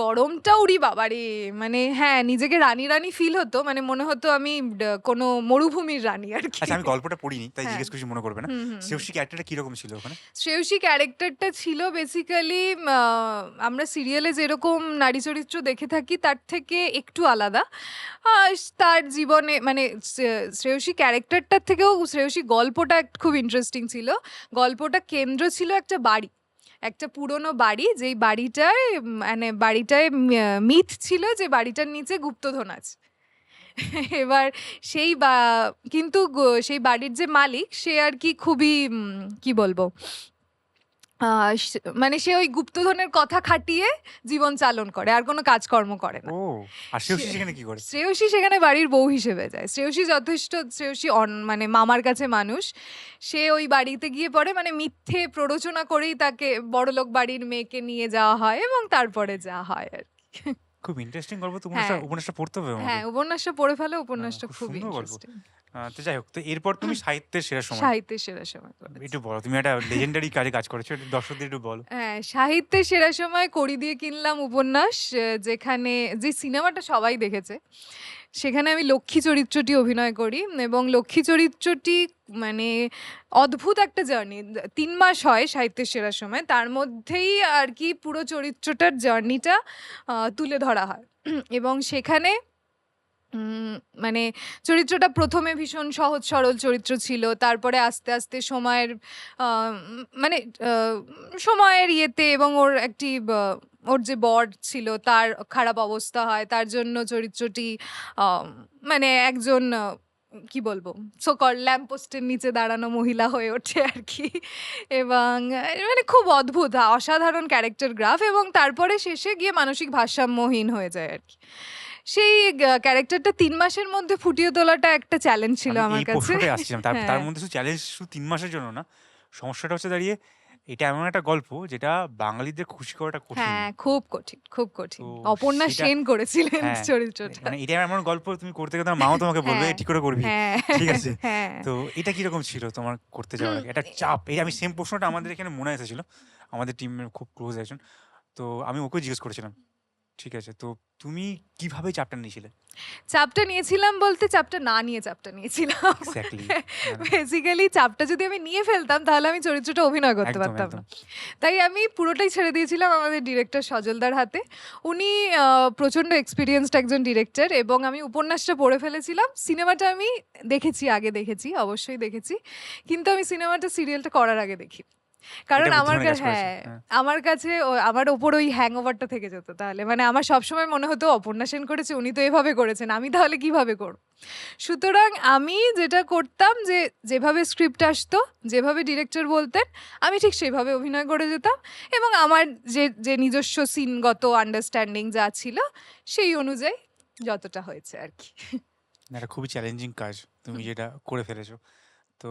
গরমটা উড়ি বাবারে, মানে হ্যাঁ, নিজেকে রানী রানী ফিল হতো, মানে মনে হতো আমি কোনো মরুভূমির রানী আর কি। আচ্ছা, আমি গল্পটা পড়িনি তাই হ্যাঁ। জিজ্ঞেস করছি, মনে করবে না। হুম হুম হুম। শ্রেয়সী ক্যারেক্টারটা কিরকম ছিল ওখানে? শ্রেয়সী ক্যারেক্টারটা ছিল বেসিক্যালি আমরা সিরিয়ালে যেরকম নারী চরিত্র দেখে থাকি তার থেকে একটু আলাদা। তার জীবনে মানে শ্রেয়সী ক্যারেক্টারটার থেকেও শ্রেয়সী গল্পটা খুব ইন্টারেস্টিং ছিল। গল্পটা কেন্দ্র ছিল একটা বাড়ি, একটা পুরনো বাড়ি, যেই বাড়িটায় মানে বাড়িটায় মিথ ছিল যে বাড়িটার নিচে গুপ্তধন আছে। এবার সেই কিন্তু সেই বাড়ির যে মালিক সে আর কি খুবই কি বলবো মানে সে ওই গুপ্তধনের কথা খাটিয়ে জীবন চালন করে, আর কোনো কাজকর্ম করে না। ও, আর শ্রেয়সী সেখানে কি করে? শ্রেয়সী সেখানে বাড়ির বউ হিসেবে যায়। শ্রেয়সী যথেষ্ট, শ্রেয়সী মানে মামার কাছে মানুষ, সে ওই বাড়িতে গিয়ে পড়ে, মানে মিথ্যে প্ররোচনা করেই তাকে বড়লোক বাড়ির মেয়েকে নিয়ে যাওয়া হয় এবং তারপরে যা হয় আর কি। খুব ইন্টারেস্টিং গল্প তো। হ্যাঁ। উপন্যাসটা পড়তে হবে আমাকে। হ্যাঁ, উপন্যাসটা পড়ে ফেলো, উপন্যাসটা খুব খুব সুন্দর গল্প। ইন্টারেস্টিং। তো যাই হোক, তো এরপর তুমি সাহিত্যের সেরা সময়, সাহিত্যের সেরা সময় করেছি। একটু বলো। তুমি একটা লেজেন্ডারি কাজে কাজ করেছো, একটু দর্শকদের একটু বলো। হ্যাঁ, সাহিত্যের সেরা সময় কড়ি দিয়ে কিনলাম উপন্যাস, যেখানে যে সিনেমাটা সবাই দেখেছে, সেখানে আমি লক্ষ্মী চরিত্রটি অভিনয় করি এবং লক্ষ্মী চরিত্রটি মানে অদ্ভুত একটা জার্নি। 3 মাস হয় সাহিত্যের সেরা সময়, তার মধ্যেই আর কি পুরো চরিত্রটার জার্নিটা তুলে ধরা হয় এবং সেখানে মানে চরিত্রটা প্রথমে ভীষণ সহজ সরল চরিত্র ছিল, তারপরে আস্তে আস্তে সময়ের মানে সময়ের ইয়েতে এবং ওর যে বর ছিল তার খারাপ অবস্থা হয়, তার জন্য চরিত্রটি মানে একজন কি বলবো সোকল ল্যাম্পপোস্টের নিচে দাঁড়ানো মহিলা হয়ে ওঠে আর কি। এবং মানে খুব অদ্ভুত অসাধারণ ক্যারেক্টার গ্রাফ, এবং তারপরে শেষে গিয়ে মানসিক ভারসাম্যহীন হয়ে যায় আর কি। সেই ক্যারেক্টারটা 3 মাসের মধ্যে ফুটিয়ে তোলাটা একটা চ্যালেঞ্জ ছিল আমি আমার এই কাছে। প্রশ্নটাই আসছিলাম। তার হ্যাঁ। তার মধ্যে শুধু চ্যালেঞ্জ শুধু 3 মাসের জন্য না। সমস্যাটা হচ্ছে দাঁড়িয়ে এটা এমন একটা গল্প যেটা বাঙালিদের খুশি করাটা কঠিন। হ্যাঁ, খুব কঠিন, খুব কঠিন। তো অপর্ণা সেটা সেন করেছিলেন হ্যাঁ, চরিত্রটা। মানে এটা এমন গল্প তুমি করতে গেলে তোমার মাও তোমাকে বলবে, হ্যাঁ, ঠিক করে করবি। হ্যাঁ, ঠিক আছে? হ্যাঁ। তো এটা কিরকম ছিল তোমার করতে যাওয়ার আগে? একটা চাপ। এই আমি সেম প্রশ্নটা আমাদের এখানে মনে এসেছিল। আমাদের টিমের খুব ক্লোজ একজন। তো আমি ওকেও জিজ্ঞেস করেছিলাম ঠিক আছে। তো তুমি কিভাবে চাপটা নিয়েছিলে? চাপটা নিয়েছিলাম বলতে চাপটা না নিয়ে চাপটা নিয়েছিলাম। এক্সাক্টলি। মানে বেসিক্যালি চাপটা যদি আমি নিয়ে ফেলতাম তাহলে আমি চরিত্রটা অভিনয় করতে একদম, পারতাম একদম। না। তাই আমি পুরোটাই ছেড়ে দিয়েছিলাম আমাদের ডিরেক্টর সজলদার হাতে। উনি প্রচণ্ড এক্সপিরিয়েন্সড একজন ডিরেক্টর এবং আমি উপন্যাসটা পড়ে ফেলেছিলাম। সিনেমাটা আমি আগে দেখেছি, অবশ্যই দেখেছি। কিন্তু আমি সিনেমাটা সিরিয়ালটা করার আগে দেখি। কারণ এটা আমার বুদ্ধিমানের কাজ করেছে। হ্যাঁ, হ্যাঁ। আমার কাছে আমার ওপর ওই হ্যাংওভারটা থেকে যেত তাহলে। মানে আমার সবসময় মনে হতো অপর্ণা সেন করেছে, উনি তো এভাবে করেছেন, আমি তাহলে কিভাবে করব? সুতরাং আমি যেটা করতাম যে যেভাবে স্ক্রিপ্ট আসতো, যেভাবে ডিরেক্টর বলতেন, আমি ঠিক সেভাবে অভিনয় করে যেতাম এবং আমার যে নিজস্ব সিনগত আন্ডারস্ট্যান্ডিং যা ছিল সেই অনুযায়ী যতটা হয়েছে আরকি। না, এটা খুবই চ্যালেঞ্জিং কাজ তুমি হুম। যেটা করে ফেলেছো। তো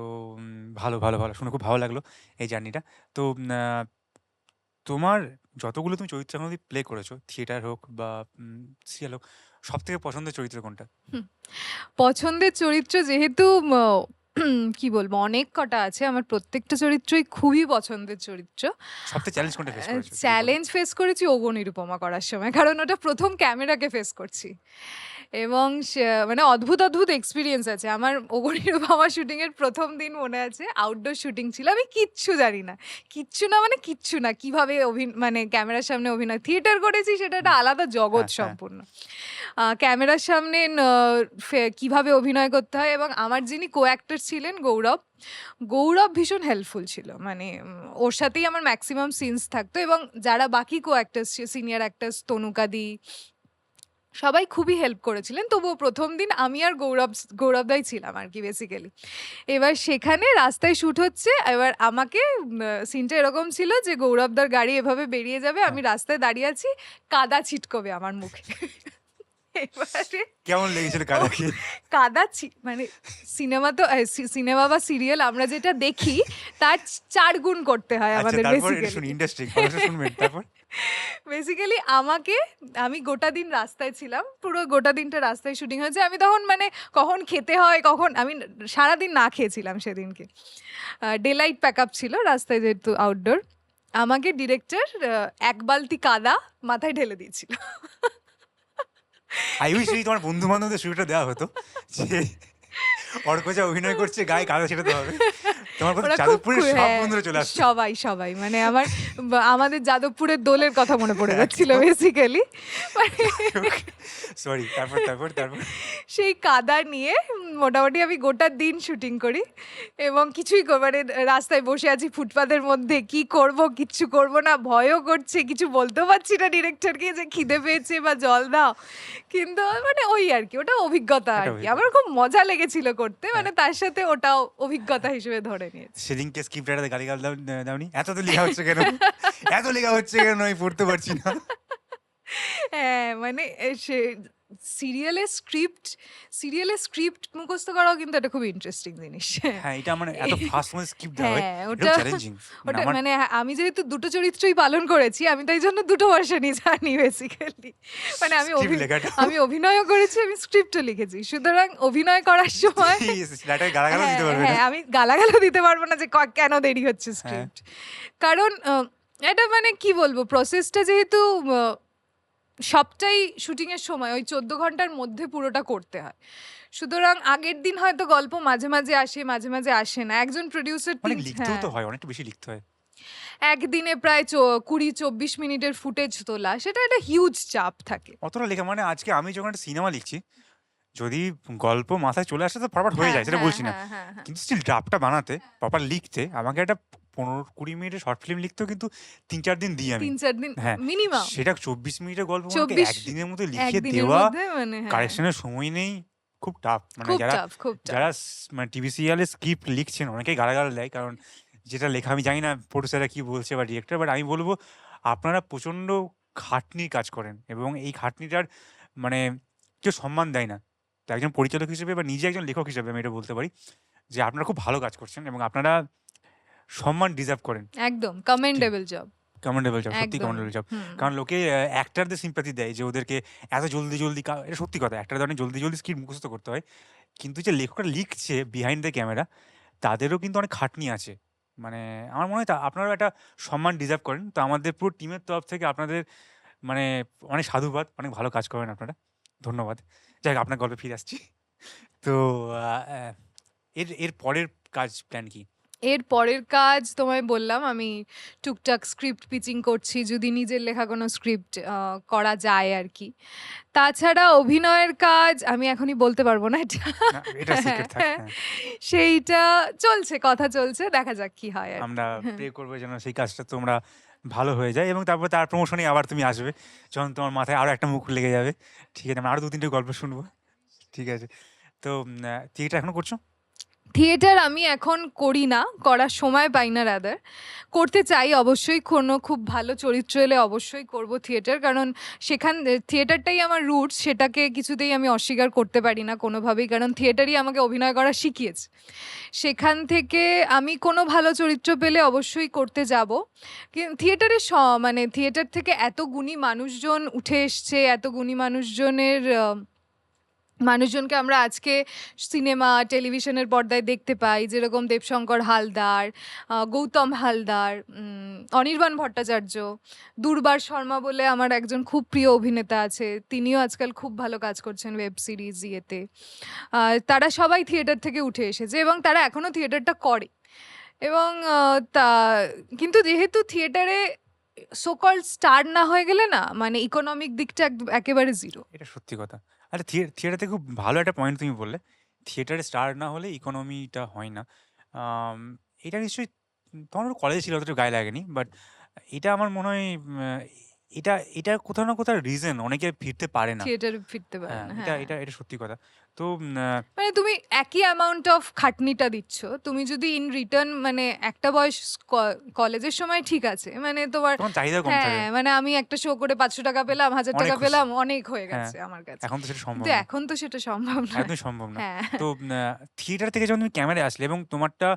ভালো, ভালো, ভালো। শুনে খুব ভালো লাগলো এই জার্নিটা। তো তোমার যতগুলো তুমি চরিত্র এখন অব্দি প্লে করেছো, থিয়েটার হোক বা সিরিয়াল হোক, সবথেকে পছন্দের চরিত্র কোনটা? হুম। পছন্দের চরিত্র যেহেতু কি বলবো অনেক কটা আছে। আমার প্রত্যেকটা চরিত্রই খুবই পছন্দের চরিত্র। সবথেকে চ্যালেঞ্জ কোনটা ফেস করেছো যদি বলো? চ্যালেঞ্জ ফেস করেছি ওগো নিরুপমা করার সময়। কারণ ওটা ১ম ক্যামেরাকে ফেস করছি। এবং মানে অদ্ভুত, অদ্ভুত এক্সপেরিয়েন্স আছে। আমার ওগো নিরুপমা শুটিং এর ১ম দিন মনে আছে আউটডোর শুটিং ছিল। আমি কিচ্ছু জানি না। কিচ্ছু না মানে কিচ্ছু না। কিভাবে মানে ক্যামেরার সামনে অভিনয় থিয়েটার করেছি সেটা একটা হুম। আলাদা জগৎ হ্যাঁ, হ্যাঁ। সম্পূর্ণ। ক্যামেরার সামনে কিভাবে অভিনয় করতে হয় এবং আমার যিনি কো-অ্যাক্টর ছিলেন গৌরব, গৌরব ভীষণ হেল্পফুল ছিল। মানে ওর সাথেই আমার ম্যাক্সিমাম সিনস থাকতো এবং যারা বাকি কো-অ্যাক্টরস সিনিয়র অ্যাক্টরস তনুকাদি সবাই খুবই হেল্প করেছিলেন। তবুও ১ম দিন আমি আর গৌরবদাই ছিলাম আরকি বেসিক্যালি। এবার সেখানে রাস্তায় শুট হচ্ছে। এবার আমাকে সিনটা এরকম ছিল যে গৌরবদার গাড়ি এভাবে বেরিয়ে যাবে। হ্যাঁ। আমি রাস্তায় দাঁড়িয়ে আছি, কাদা ছিটকবে আমার মুখে। এবারে কেমন লেগেছিল ও কাদা খেয়ে? মানে সিনেমা তো সিনেমা বা সিরিয়াল আমরা যেটা দেখি তার ৪ গুণ করতে হয় আচ্ছা, আমাদের তারপর এটা শুনি বেসিক্যালি। ইন্টারেস্টিং। মানুষে শুনবেন। তারপর? বেসিক্যালি আমি গোটা দিন রাস্তায় ছিলাম। পুরো গোটা দিনটা রাস্তায় শুটিং হয়েছে। আমি তখন মানে কখন খেতে হয়, কখন আমি সারাদিন না খেয়েছিলাম সেদিনকে। ডে লাইট প্যাকআপ ছিল রাস্তায় যেহেতু আউটডোর। আমাকে ডিরেক্টর ১ বালতি কাদা মাথায় ঢেলে দিয়েছিল। আই উইশ যদি তোমার বন্ধু-বান্ধবদের সুযোগটা দেওয়া হতো যে অর্ক যা অভিনয় করছে গায়ে কাদা ছেটাতে হবে। তোমার কথা ওরা খুব যাদবপুরের সব হ্যাঁ, বন্ধুরা চলে আসতো। সবাই। মানে আমাদের যাদবপুরের দোলের কথা মনে পড়ে যাচ্ছিল একদম। বেসিক্যালি। মানে সরি। তারপর? সেই কাদা নিয়ে মোটামুটি আমি গোটা দিন শুটিং করি এবং কিছুই মানে রাস্তায় বসে আছি ফুটপাতের মধ্যে, কি করব কিচ্ছু করব না, ভয়ও করছে, কিছু বলতেও পারছি না ডিরেক্টরকে যে খিদে পেয়েছে বা জল দাও। কিন্তু মানে ওই আরকি ওটা অভিজ্ঞতা একটা আরকি। আমার অভিজ্ঞতা। খুব মজা লেগেছিল করতে। হ্যাঁ। মানে তার সাথে ওটাও অভিজ্ঞতা হিসেবে ধরে নিয়েছি। সেদিনকে স্ক্রিপ্ট রাইটারদের গালিগাল দাওনি? এত তো লেখা হচ্ছে কেন? এত লেখা হচ্ছে কেন? আমি পড়তে পারছি না। হ্যাঁ, মানে সে সিরিয়ালের স্ক্রিপ্ট মুখস্থ করাও কিন্তু একটা খুব ইন্টারেস্টিং জিনিস। হ্যাঁ, এটা মানে এত ফাস্ট মধ্যে স্ক্রিপ্ট দেওয়া হয়। হ্যাঁ, এটাও চ্যালেঞ্জিং। মানে আমার মানে আমি যেহেতু দুটো চরিত্রই পালন করেছি, আমি তাই জন্য দুটো ভার্শনই জানি বেসিক্যালি। মানে স্ক্রিপ্ট লেখাটা আমি অভিনয়ও করেছি, আমি স্ক্রিপ্টও লিখেছি। সুতরাং অভিনয় করার সময় রাইটার গালাগালও দিতে পারবে না। আমি গালাগালও দিতে পারব না যে কেন দেরি হচ্ছে হ্যাঁ। স্ক্রিপ্ট। কারণ এটা মানে কি বলবো প্রসেসটা যেহেতু আ সবটাই শুটিং এর সময় ওই ১৪ ঘন্টার মধ্যে পুরোটা করতে হয়। সুতরাং আগের দিন হয়তো গল্প মাঝে আসে, মাঝে আসে না। একজন প্রোডিউসার অনেক লিখতেও তো হয়, অনেকটা বেশি লিখতে হয়। একদিনে প্রায় ২০-২৪ মিনিটের ফুটেজ তোলা সেটা একটা হিউজ চাপ থাকে। অতটা লেখা মানে আজকে আমি যখন একটা সিনেমা লিখছি, যদি গল্প মাথায় চলে আসে তো ফটাফট হয়ে যায়, সেটা বলছি না। হ্যাঁ। কিন্তু স্টিল ড্রাফটটা বানাতে, প্রপার লিখতে আমাকে একটা ১৫-২০ মিনিটের শর্ট ফিল্ম লিখতেও কিন্তু ৩-৪ দিন দিই আমি। ৩-৪ দিন হ্যাঁ, মিনিমাম সেটা ২৪ মিনিটের গল্প আমাকে ২৪ একদিনের মধ্যে লিখে একদিনের দেওয়া, মধ্যে মানে কারেকশনের সময় নেই, খুব টাফ। মানে খুব যারা টাফ। যারা মানে টিভি সিরিয়ালের স্ক্রিপ্ট লিখছেন অনেকেই গালাগাল দেয়। কারণ যেটা লেখা আমি জানি না প্রোডিউসাররা কি বলছে বা ডিরেক্টর, বাট আমি বলব আপনারা প্রচণ্ড খাটনির কাজ করেন এবং এই খাটনিটার মানে কেউ সম্মান দেয় না। তো একজন পরিচালক হিসেবে বা নিজে একজন লেখক হিসেবে আমি এটা বলতে পারি যে আপনারা খুব ভালো কাজ করছেন এবং আপনারা সম্মান ডিজার্ভ করেন। একদম কমেন্ডেবল জব। কমেন্ডেবল জব, সত্যিই একদম। Commendable job. হুম। কারণ লোকে অ্যাক্টরদের সিম্প্যাথি দেয় যে ওদেরকে এত জলদি এটা সত্যি কথা। অ্যাক্টরদের অনেক জলদি স্ক্রিপ্ট মুখস্থ করতে হয়। কিন্তু যে লেখকরা লিখছে বিহাইন্ড দ্য ক্যামেরা, তাদেরও কিন্তু অনেক খাটনি আছে। মানে আমার মনে হয় আপনারাও একটা সম্মান ডিজার্ভ করেন। তো আমাদের পুরো টিমের তরফ থেকে আপনাদের মানে অনেক সাধুবাদ, অনেক ভালো কাজ করেন আপনারা। ধন্যবাদ। যাই হোক আপনার গল্পে ফিরে আসছি। তো এর পরের কাজ প্ল্যান কি? এর পরের কাজ তোমায় বললাম আমি টুকটাক স্ক্রিপ্ট পিচিং করছি, যদি নিজের লেখা কোনো স্ক্রিপ্ট করা যায় আর কি। তাছাড়া অভিনয়ের কাজ আমি এখনই বলতে পারবো না এটা। না, এটা সিক্রেট থাক। হ্যাঁ। সেইটা চলছে, কথা চলছে, দেখা যাক কি হয় আর কি। আমরা হ্যাঁ। প্রে করবো যেন সেই কাজটা তোমরা ভালো হয়ে যায় এবং তারপর তার প্রমোশনে আবার তুমি আসবে। যখন তোমার মাথায় আরো একটা মুখ লেগে যাবে। ঠিক আছে? আমরা আরো ২-৩ টে গল্প শুনবো। ঠিক আছে? তো থিয়েটার এখনো করছো? থিয়েটার আমি এখন করি না, করার সময় পাই না রাদার। করতে চাই অবশ্যই, কোনো খুব ভালো চরিত্র এলে অবশ্যই করব থিয়েটার, কারণ থিয়েটারটাই আমার রুটস, সেটাকে কিছুতেই আমি অস্বীকার করতে পারি না কোনোভাবেই, কারণ থিয়েটারই আমাকে অভিনয় করা শিখিয়েছে। সেখান থেকে আমি কোনো ভালো চরিত্র পেলে অবশ্যই করতে যাব। থিয়েটারে মানে থিয়েটার থেকে এত গুণী মানুষজন উঠে এসছে, এত গুণী মানুষজনকে আমরা আজকে সিনেমা টেলিভিশনের পর্দায় দেখতে পাই, যেরকম দেবশঙ্কর হালদার, গৌতম হালদার, অনির্বাণ ভট্টাচার্য, দুর্বার শর্মা বলে আমার একজন খুব প্রিয় অভিনেতা আছে, তিনিও আজকাল খুব ভালো কাজ করছেন ওয়েব সিরিজ ইয়েতে। তারা সবাই থিয়েটার থেকে উঠে এসেছে এবং তারা এখনও থিয়েটারটা করে। এবং কিন্তু যেহেতু থিয়েটারে সোকল স্টার না হয়ে গেলে না, মানে ইকোনমিক দিকটা একেবারে জিরো। এটা সত্যি কথা। আচ্ছা থিয়েটারে খুব ভালো একটা পয়েন্ট তুমি বললে। থিয়েটারে স্টার না হলে ইকোনমিটা হয় না। আম এটা নিশ্চয়ই তখন কলেজে ছিল অতটা গায়ে লাগেনি। বাট এটা আমার মনে হয় এটা এটা কোথাও না কোথাও রিজন অনেকে ফিরতে পারে না। থিয়েটারে ফিরতে পারে হ্যাঁ, না, এটা হ্যাঁ। এটা এটা সত্যি কথা। তো মানে তুমি একই অ্যামাউন্ট অফ খাটনিটা দিচ্ছ, তুমি যদি ইন রিটার্ন মানে একটা বয়স কলেজের সময় ঠিক আছে, মানে তোমার তখন চাহিদা কম থাকে। হ্যাঁ, মানে আমি একটা শো করে 500 টাকা পেলাম, 1000 অনেক টাকা খুশি। পেলাম, অনেক হয়ে হ্যাঁ, গেছে আমার কাছে। এখন তো সেটা সম্ভব কিন্তু না। এখন তো সেটা সম্ভব নয়। একদমই সম্ভব না। হ্যাঁ। তো থিয়েটার থেকে যখন তুমি ক্যামেরায় আসলে এবং তোমারটা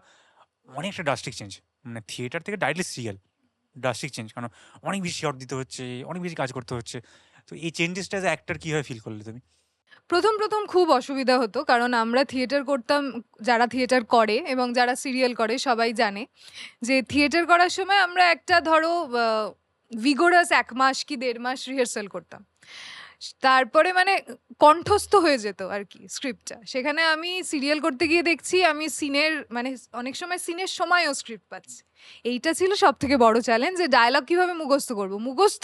অনেকটা ড্রাস্টিক চেঞ্জ। মানে থিয়েটার থেকে ডাইরেক্টলি সিরিয়াল। Drastic change. কারণ অনেক বেশি শট দিতে হচ্ছে, অনেক বেশি কাজ করতে হচ্ছে। তো এই চেঞ্জেসটা অ্যাজ অ্যাক্টর কিভাবে ফিল করলে তুমি? প্রথম খুব অসুবিধা হতো, কারণ আমরা থিয়েটার করতাম, যারা থিয়েটার করে এবং যারা সিরিয়াল করে সবাই জানে যে থিয়েটার করার সময় আমরা একটা ধরো ভিগোরাস 1 মাস কি 1.5 মাস রিহার্সাল করতাম। তারপরে মানে কণ্ঠস্থ হয়ে যেত আর কি স্ক্রিপ্টটা। সেখানে আমি সিরিয়াল করতে গিয়ে দেখছি আমি সিনের মানে অনেক সময় সিনের সময়ও স্ক্রিপ্ট পাচ্ছি। এইটা ছিল সবথেকে বড় চ্যালেঞ্জ, যে ডায়লগ কিভাবে মুখস্থ করব। মুখস্থ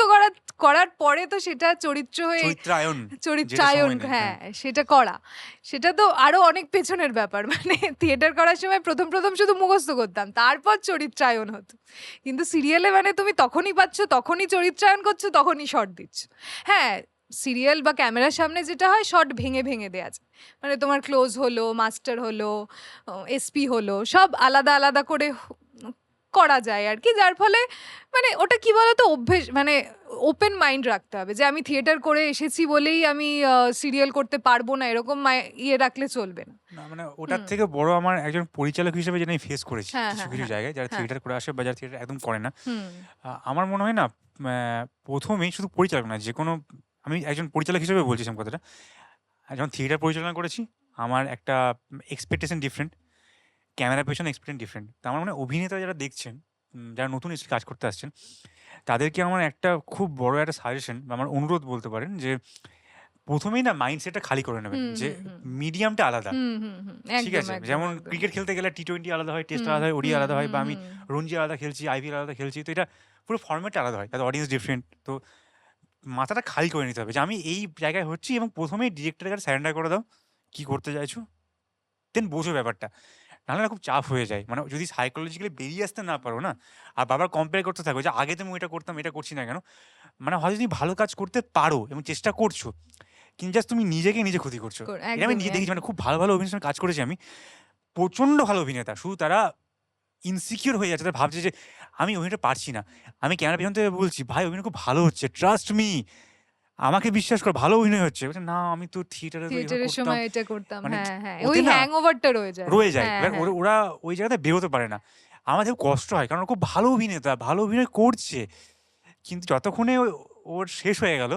করার পরে তো সেটা চরিত্র হয়ে চরিত্রায়ন। যেটা চরিত্রায়ন, সময় নেয়। হ্যাঁ, সেটা করা, সেটা তো আরো অনেক পেছনের ব্যাপার। মানে থিয়েটার করার সময় প্রথম শুধু মুখস্থ করতাম, তারপর চরিত্রায়ন হতো। কিন্তু সিরিয়ালে মানে তুমি তখনই পাচ্ছ, তখনই চরিত্রায়ন করছো, তখনই শট দিচ্ছ। হ্যাঁ, সিরিয়াল বা ক্যামেরার সামনে যেটা হয়, শট ভেঙে ভেঙে দেওয়া যায়। মানে তোমার ক্লোজ হলো, মাস্টার হলো, এসপি হলো, সব আলাদা আলাদা করে করা যায় আর কি, যার ফলে মানে ওটা কি বলতো অভ্যেস, মানে ওপেন মাইন্ড রাখতে হবে যে আমি থিয়েটার করে এসেছি বলেই আমি সিরিয়াল করতে পারবো না, এরকম ইয়ে রাখলে চলবে না। না মানে ওটার থেকে বড় আমার একজন পরিচালক হিসেবে যেটা আমি ফেস করেছি হ্যাঁ, কিছু হ্যাঁ, কিছু হ্যাঁ, জায়গায় যারা হ্যাঁ। থিয়েটার করে আসে বা যারা থিয়েটার একদম করে না। হুম। আমার মনে হয় না প্রথমেই শুধু পরিচালক না, যেকোনো আমি একজন পরিচালক হিসেবে বলছিলাম কথাটা। যখন থিয়েটার পরিচালনা করেছি আমার একটা এক্সপেকটেশন ডিফারেন্ট, ক্যামেরার পেছনে এক্সপেকটেশন ডিফারেন্ট। তো আমার মনে হয় অভিনেতা যারা দেখছেন, যারা নতুন এসে কাজ করতে আসছেন, তাদেরকে আমার একটা খুব বড় একটা সাজেশন বা আমার অনুরোধ বলতে পারেন যে প্রথমেই না মাইন্ডসেটটা খালি করে নেবেন হুম, যে হুম, হুম। মিডিয়ামটা আলাদা। ঠিক একদম, আছে? একদম, যেমন একদম। ক্রিকেট খেলতে গেলে টি-20 আলাদা হয়, টেস্ট হুম, আলাদা হয়, ওডি হুম, আলাদা হয় হুম, বা আমি হুম। রঞ্জি আলাদা খেলছি, আইপিএল আলাদা খেলছি। তো এটা পুরো ফরম্যাটটা আলাদা হয়। তাদের অডিয়েন্স ডিফারেন্ট। তো মাথাটা খালি করে নিতে হবে যে আমি এই জায়গায় হচ্ছি এবং প্রথমেই ডিরেক্টরের কাছে সারেন্ডার করে দাও। কি করতে চাইছো? দেন বোঝো ব্যাপারটা। নাহলে না খুব চাপ হয়ে যায়। মানে যদি সাইকোলজিক্যালি বেরিয়ে আসতে না পারো না, আর বারবার কম্পেয়ার করতে থাকো যে আগে তো আমি এটা করতাম, এটা করছি না কেন? মানে হয়তো তুমি ভালো কাজ করতে পারো এবং চেষ্টা করছো। কিন্তু জাস্ট তুমি নিজেকে নিজে ক্ষতি করছো। এটা আমি একদমই, নিজে দেখেছি, মানে একদম। খুব ভালো অভিনেতার সঙ্গে কাজ করেছি আমি। প্রচণ্ড ভালো অভিনেতা। শুধু তারা ইনসিকিউর হয়ে যাচ্ছে। তারা ভাবছে যে আমি অভিনয়টা পারছি না। আমি ক্যামেরার পেছন থেকে বলছি, "ভাই অভিনয় খুব ভালো হচ্ছে। Trust me. আমাকে বিশ্বাস কর ভালো অভিনয় হচ্ছে।" বলছে, "না আমি তো থিয়েটারে তো এভাবে থিয়েটারের করতাম।" সময় এটা করতাম। মানে হ্যাঁ, হ্যাঁ। ওই ওতে না হ্যাংওভারটা রয়ে যায়। রয়ে যায়। হ্যাঁ, এবার হ্যাঁ। ওরা ওই জায়গাতে বেরোতে পারে না। আমার খুব কষ্ট হয়। কারণ ও খুব ভালো অভিনেতা, ভালো অভিনয় করছে। কিন্তু যতক্ষণে ওর শেষ হয়ে গেল,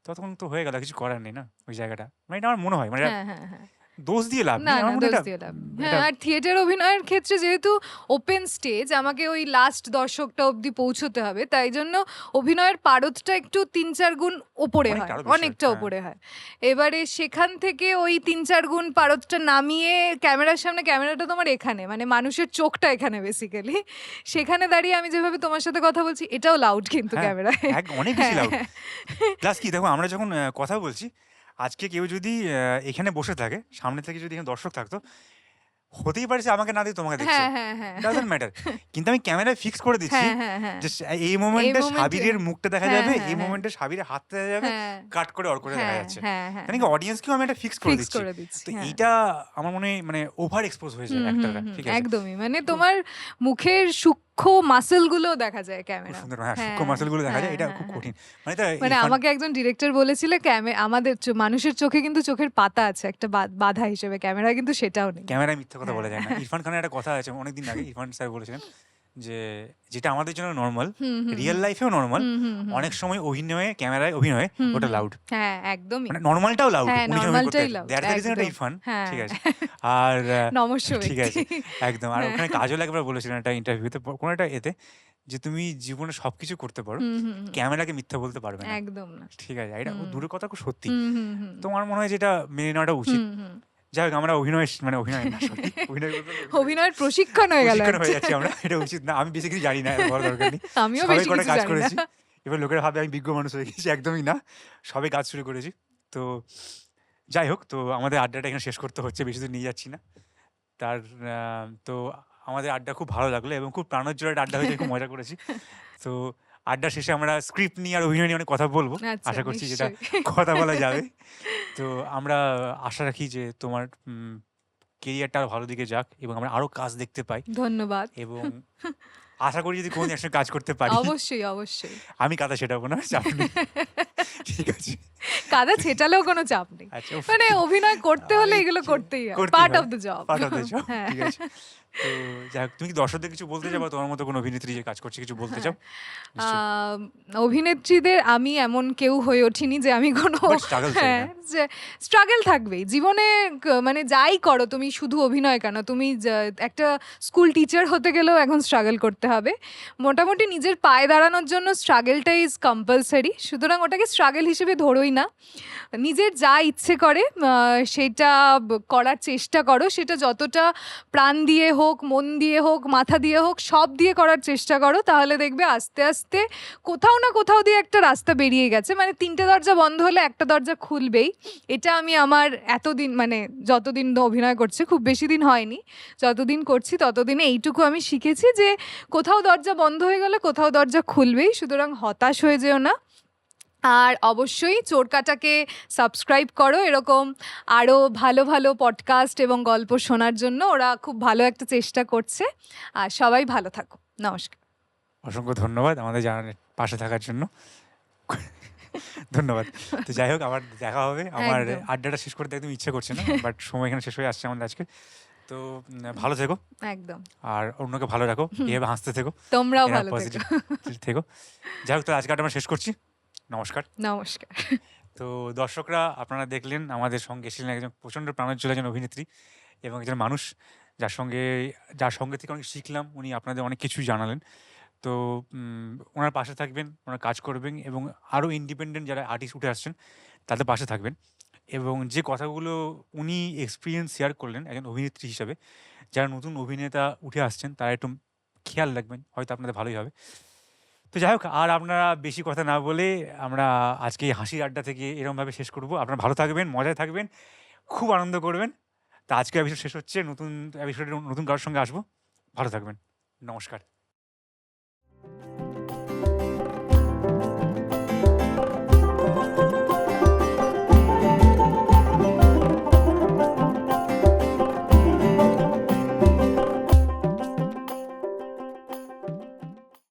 ততক্ষণ তো হয়ে গেল। কিছু করার নেই না ওই জায়গাটা। মানে এটা আমার মনে হয়। মানে হ্যাঁ, হ্যাঁ, হ্যাঁ। দোষ দিয়ে লাভ না নেই, না আমার মনে দোষ এটা দিয়ে লাভ নেই। এটা হ্যাঁ, আর থিয়েটার অভিনয়ের ক্ষেত্রে যেহেতু ওপেন স্টেজ, আমাকে ওই লাস্ট দর্শকটা অবধি পৌঁছতে হবে, তাই জন্য অভিনয়ের পারদটা একটু ৩-৪ গুণ ওপরে অনেকটা হয়, আরো বেশি হয়, অনেকটা হ্যাঁ। ওপরে হয়। এবারে সেখান থেকে ওই ৩-৪ গুণ পারদটা নামিয়ে ক্যামেরার সামনে, ক্যামেরাটা তোমার এখানে, মানে মানুষের চোখটা এখানে বেসিক্যালি, সেখানে দাঁড়িয়ে আমি যেভাবে তোমার সাথে কথা বলছি, এটাও লাউড কিন্তু হ্যাঁ, ক্যামেরায়। অনেক বেশি লাউড। হ্যাঁ প্লাস কি দেখো, আমরা যখন কথা বলছি, আজকে কেউ যদি এখানে বসে থাকে, সামনে থেকে যদি এখানে দর্শক থাকতো, হতেই পারে যে আমাকে না দিয়ে তোমাকে দেখছে, হ্যাঁ হ্যাঁ হ্যাঁ ডাজন্ট ম্যাটার। কিন্তু আমি ক্যামেরায় ফিক্স করে দিচ্ছি হ্যাঁ হ্যাঁ হ্যাঁ যে এই মোমেন্টে moment-এ- সাবিরের মুখটা দেখা হ্যাঁ, যাবে, হ্যাঁ, এই হ্যাঁ। মোমেন্টে সাবিরের হাতটা দেখা যাবে, হ্যাঁ কাট করে অর করে দেখা হ্যাঁ যাচ্ছে। হ্যাঁ হ্যাঁ মানে কি অডিয়েন্সকেও আমি এটা ফিক্স করে ফিক্স দিচ্ছি। করে দিচ্ছি, তো হ্যাঁ। এইটা আমার মনে হয় মানে ওভার এক্সপোজ হয়ে যায় অ্যাক্টররা, ঠিক আছে? একদমই, মানে তোমার মুখের সূক্ষ্ম মাসেল গুলো দেখা যায় খুব ক্যামেরা। সুন্দর, হ্যাঁ, সূক্ষ্ম মাসেল গুলো দেখা যায়, এটা খুব কঠিন। মানে এটা মানে ইরফান- আমাকে একজন ডিরেক্টর বলেছিল, আমাদের মানুষের চোখে কিন্তু চোখের পাতা আছে একটা বাধা হিসেবে, ক্যামেরা কিন্তু সেটাও নেই। ক্যামেরায় মিথ্যা কথা হ্যাঁ। বলা যায় না। ইরফান খানের একটা কথা আছে অনেকদিন আগে, ইরফান স্যার বলেছিলেন যে যেটা আমাদের জন্য নর্মাল, রিয়েল লাইফেও নর্মাল, অনেক সময় অভিনয়ে, ক্যামেরায় অভিনয়ে ওটা লাউড। হ্যাঁ একদমই, মানে নর্মালটাও লাউড, হ্যাঁ, উনি যেভাবে নর্মালটাই করতে loud, দ্যাটস দ্য রিজন এটা একদম। ইরফান, হ্যাঁ। ঠিক আছে? আর নমস্য ঠিক আছে, ব্যক্তি। একদম। আর ওখানে কাজল একবার বলেছিলেন একটা ইন্টারভিউতে, কোনো একটা এতে, যে তুমি জীবনে সবকিছু করতে পারো, ক্যামেরাকে মিথ্যা বলতে পারবে না, একদম না। ঠিক আছে? এটা দূরের কথা, খুব সত্যি। তোমার তোমার মনে হয় যেটা মেনে নেওয়াটা উচিত। যাই হোক, আমরা অভিনয় মানে অভিনয় না, sorry, অভিনয় বলতে না, অভিনয়ের প্রশিক্ষণ হয়ে গেল, প্রশিক্ষণ হয়ে যাচ্ছি আমরা, এটা উচিত না। আমি বেশি কিছু জানি না, এত বড় দরকার নেই। আমিও সবাই বেশি কটা কিছু কাজ জানি করেছি, না। এবার লোকেরা ভাবে আমি বিজ্ঞ মানুষ হয়ে গেছি, একদমই না। সবে কাজ শুরু করেছি। তো যাই হোক, তো আমাদের আড্ডাটা এখানে শেষ করতে হচ্ছে, বেশি দূর নিয়ে যাচ্ছি না। তো আমাদের আড্ডা খুব ভালো লাগলো এবং খুব প্রাণোজ্জ্বল একটা আড্ডা হয়েছে, খুব মজা করেছি। তো আড্ডা শেষে আমরা স্ক্রিপ্ট নিয়ে আর অভিনয় নিয়ে অনেক কথা বলবো, আচ্ছা, আশা করছি যেটা নিশ্চয়ই। কথা বলা যাবে। তো আমরা আশা রাখি যে তোমার কেরিয়ারটা আরো ভালো দিকে যাক এবং আমরা আরো কাজ দেখতে পাই, ধন্যবাদ। এবং আশা করি যদি কোনোদিন একসঙ্গে কাজ করতে পারি। অবশ্যই অবশ্যই। আমি কাদা সেটাবো না, চাপ নেই, ঠিক আছে? কাদা ছেটালেও কোনো চাপ নেই, আচ্ছা, উফ, মানে অভিনয় করতে হলে এগুলো করতেই হয়, করতেই পার্ট হয়, of the job. part of the job, হ্যাঁ। ঠিক আছে? তো যাই হোক, তুমি কি দর্শকদের কিছু বলতে চাও, বা তোমার মতো কোনো অভিনেত্রী যে কাজ করছে কিছু বলতে চাও? নিশ্চয়ই। অভিনেত্রীদের আমি এমন কেউ হয়ে ওঠিনি যে আমি কোনো, But struggle চাই হ্যাঁ, না। যে স্ট্রাগল থাকবেই জীবনে, মানে যাই করো তুমি, শুধু অভিনয় কেন, তুমি একটা স্কুল টিচার হতে গেলেও এখন স্ট্রাগল করতে হবে। মোটামুটি নিজের পায়ে দাঁড়ানোর জন্য স্ট্রাগলটা ইজ কম্পালসারি, সুতরাং ওটাকে স্ট্রাগল হিসেবে ধরোই না। নিজের যা ইচ্ছে করে সেটা করার চেষ্টা করো, সেটা যতটা প্রাণ দিয়ে হোক, মন দিয়ে হোক, মাথা দিয়ে হোক, সব দিয়ে করার চেষ্টা করো, তাহলে দেখবে আস্তে আস্তে কোথাও না কোথাও দিয়ে একটা রাস্তা বেরিয়ে গেছে। মানে 3টে দরজা বন্ধ হলে একটা দরজা খুলবেই। এটা আমি আমার এতদিন, মানে যতদিন অভিনয় করছি, খুব বেশি দিন হয়নি, যতদিন করছি ততদিনে এইটুকু আমি শিখেছি যে কোথাও দরজা বন্ধ হয়ে গেলে কোথাও দরজা খুলবেই, সুতরাং হতাশ হয়ে যেও না। আর অবশ্যই চোরকাটাকে সাবস্ক্রাইব করো, এরকম আরও ভালো ভালো পডকাস্ট এবং গল্প শোনার জন্য ওরা খুব ভালো একটা চেষ্টা করছে। আর সবাই ভালো থাকো, নমস্কার। অসংখ্য ধন্যবাদ আমাদের পাশে থাকার জন্য, ধন্যবাদ। তো যাই হোক, আবার দেখা হবে। আমার একদম। আড্ডাটা শেষ করতে একদম ইচ্ছে করছে না, বাট সময় এখানে শেষ হয়ে আসছে আমাদের আজকে। তো ভালো থেকো, একদম, আর অন্যকে ভালো রাখো, এভাবে হাসতে থেকো, তোমরাও এরা ভালো পজিটিভ থেকো। থেকো। যাই হোক, তো আজকে আমরা শেষ করছি, নমস্কার। নমস্কার। তো দর্শকরা, আপনারা দেখলেন আমাদের সঙ্গে এসেছিলেন একজন প্রচণ্ড প্রাণোজ্জ্বল একজন অভিনেত্রী এবং একজন মানুষ, যার সঙ্গে থেকে অনেক শিখলাম। উনি আপনাদের অনেক কিছুই জানালেন। তো ওনার পাশে থাকবেন, ওনার কাজ করবেন, এবং আরও ইন্ডিপেন্ডেন্ট যারা আর্টিস্ট উঠে আসছেন তাদের পাশে থাকবেন। এবং যে কথাগুলো উনি এক্সপিরিয়েন্স শেয়ার করলেন একজন অভিনেত্রী হিসাবে, যারা নতুন অভিনেতা উঠে আসছেন তারা একটু খেয়াল রাখবেন, হয়তো আপনাদের ভালোই হবে। তো যাই হোক, আর আপনারা বেশি কথা না বলে আমরা আজকে এই হাসির আড্ডা থেকে এরকমভাবে শেষ করব। আপনারা ভালো থাকবেন, মজায় থাকবেন, খুব আনন্দ করবেন। তা আজকে এপিসোড শেষ হচ্ছে, নতুন এপিসোডে নতুন কারোর সঙ্গে আসবো। ভালো থাকবেন, নমস্কার।